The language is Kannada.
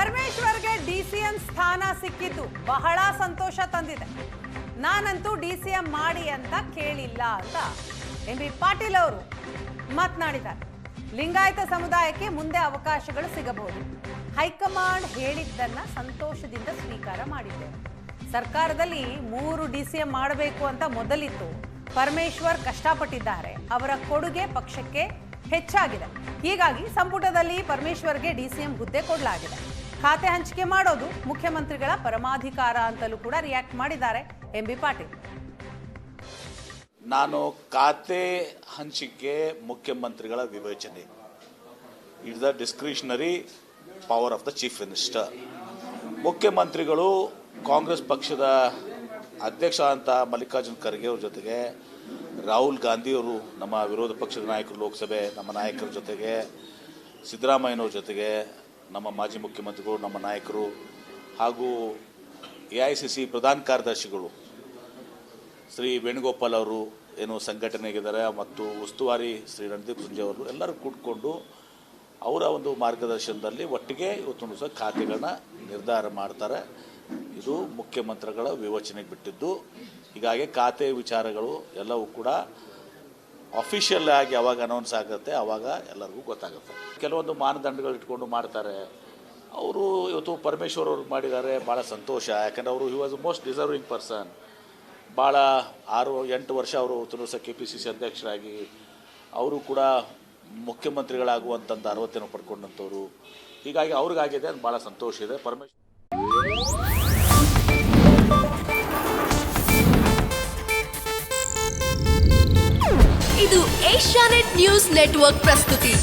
ಪರಮೇಶ್ವರ್ಗೆ ಡಿಸಿಎಂ ಸ್ಥಾನ ಸಿಕ್ಕಿದ್ದು ಬಹಳ ಸಂತೋಷ ತಂದಿದೆ. ನಾನಂತೂ ಡಿಸಿಎಂ ಮಾಡಿ ಅಂತ ಕೇಳಿಲ್ಲ ಅಂತ ಎಂಬಿ ಪಾಟೀಲ್ ಅವರು ಮಾತನಾಡಿದ್ದಾರೆ. ಲಿಂಗಾಯತ ಸಮುದಾಯಕ್ಕೆ ಮುಂದೆ ಅವಕಾಶಗಳು ಸಿಗಬಹುದು. ಹೈಕಮಾಂಡ್ ಹೇಳಿದ್ದನ್ನ ಸಂತೋಷದಿಂದ ಸ್ವೀಕಾರ ಮಾಡಿದ್ದೇವೆ. ಸರ್ಕಾರದಲ್ಲಿ 3 ಡಿಸಿಎಂ ಮಾಡಬೇಕು ಅಂತ ಮೊದಲಿತ್ತು. ಪರಮೇಶ್ವರ್ ಕಷ್ಟಪಟ್ಟಿದ್ದಾರೆ. ಅವರ ಕೊಡುಗೆ ಪಕ್ಷಕ್ಕೆ ಹೆಚ್ಚಾಗಿದೆ. ಹೀಗಾಗಿ ಸಂಪುಟದಲ್ಲಿ ಪರಮೇಶ್ವರ್ಗೆ ಡಿಸಿಎಂ ಹುದ್ದೆ ಕೊಡಲಾಗಿದೆ. ಖಾತೆ ಹಂಚಿಕೆ ಮಾಡೋದು ಮುಖ್ಯಮಂತ್ರಿಗಳ ಪರಮಾಧಿಕಾರ ಅಂತಲೂ ಕೂಡ ರಿಯಾಕ್ಟ್ ಮಾಡಿದ್ದಾರೆ ಎಂಬಿ ಪಾಟೀಲ್. ನಾನು ಖಾತೆ ಹಂಚಿಕೆ ಮುಖ್ಯಮಂತ್ರಿಗಳ ವಿವೇಚನೆ. It's the discretionary power of the chief minister. ಮುಖ್ಯಮಂತ್ರಿಗಳು ಕಾಂಗ್ರೆಸ್ ಪಕ್ಷದ ಅಧ್ಯಕ್ಷ ಅಂತ ಮಲ್ಲಿಕಾರ್ಜುನ್ ಖರ್ಗೆ ಅವ್ರ ಜೊತೆಗೆ, ರಾಹುಲ್ ಗಾಂಧಿಯವರು ನಮ್ಮ ವಿರೋಧ ಪಕ್ಷದ ನಾಯಕರು ಲೋಕಸಭೆ ನಮ್ಮ ನಾಯಕರ ಜೊತೆಗೆ, ಸಿದ್ದರಾಮಯ್ಯನವ್ರ ಜೊತೆಗೆ, ನಮ್ಮ ಮಾಜಿ ಮುಖ್ಯಮಂತ್ರಿಗಳು ನಮ್ಮ ನಾಯಕರು ಹಾಗೂ AICC ಪ್ರಧಾನ ಕಾರ್ಯದರ್ಶಿಗಳು ಶ್ರೀ ವೇಣುಗೋಪಾಲ್ ಅವರು ಏನು ಸಂಘಟನೆಗಿದ್ದಾರೆ ಮತ್ತು ಉಸ್ತುವಾರಿ ಶ್ರೀ ರಣದೀಪ್ ಸುರ್ಜೇವಾಲ ಅವರು ಎಲ್ಲರೂ ಕೂತ್ಕೊಂಡು ಅವರ ಒಂದು ಮಾರ್ಗದರ್ಶನದಲ್ಲಿ ಒಟ್ಟಿಗೆ ಇವತ್ತೊಂದು ಸಹ ಖಾತೆಗಳನ್ನ ನಿರ್ಧಾರ ಮಾಡ್ತಾರೆ. ಇದು ಮುಖ್ಯಮಂತ್ರಿಗಳ ವಿವೇಚನೆಗೆ ಬಿಟ್ಟಿದ್ದು. ಹೀಗಾಗಿ ಖಾತೆ ವಿಚಾರಗಳು ಎಲ್ಲವೂ ಕೂಡ ಅಫಿಷಿಯಲ್ ಆಗಿ ಯಾವಾಗ ಅನೌನ್ಸ್ ಆಗುತ್ತೆ ಆವಾಗ ಎಲ್ಲರಿಗೂ ಗೊತ್ತಾಗುತ್ತೆ. ಕೆಲವೊಂದು ಮಾನದಂಡಗಳು ಇಟ್ಕೊಂಡು ಮಾಡ್ತಾರೆ. ಅವರು ಇವತ್ತು ಪರಮೇಶ್ವರ್ ಅವ್ರಿಗೆ ಮಾಡಿದ್ದಾರೆ, ಭಾಳ ಸಂತೋಷ. ಯಾಕಂದರೆ ಅವರು he was most deserving person. ಭಾಳ 6-8 ವರ್ಷ ಅವರು ತುನುಸ KPCC ಅಧ್ಯಕ್ಷರಾಗಿ ಅವರು ಕೂಡ ಮುಖ್ಯಮಂತ್ರಿಗಳಾಗುವಂಥದ್ದು 60 ಪಡ್ಕೊಂಡಂಥವ್ರು. ಹೀಗಾಗಿ ಅವ್ರಿಗಾಗಿದೆ, ಅದು ಭಾಳ ಸಂತೋಷ ಇದೆ. ಪರಮೇಶ್ವರ್ ಇದು ಏಷ್ಯಾನೆಟ್ ನ್ಯೂಸ್ ನೆಟ್ವರ್ಕ್ ಪ್ರಸ್ತುತಿ.